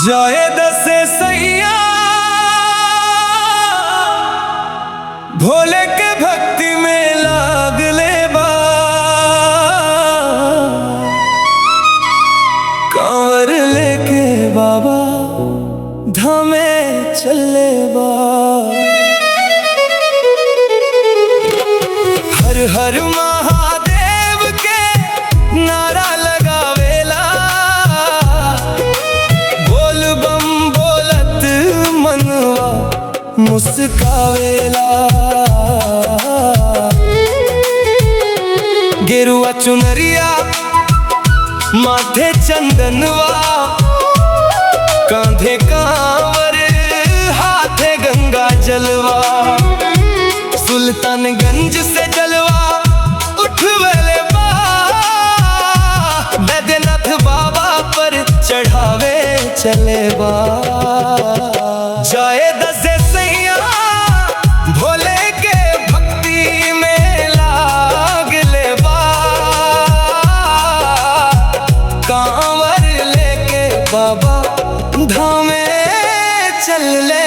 जाए दसे सैया भोले के भक्ति में लाग ले बा, कांवर लेके बाबा धामे चले बा। हर हर महादेव के नारा लगावेला, बोल बम बोलत मनवा मुस्कावेला। गेरुआ चुनरिया माथे चंदनवा, कांधे कांवर हाथे गंगा जलवा। सुल्तानगंज से जलवा उठवेले बा, बैद्यनाथ बाबा पर चढ़ावे चले बा। जाए दसे सैया भोले के भक्ति में लाग ले बा, कांवर लेके बाबा धामे चल ले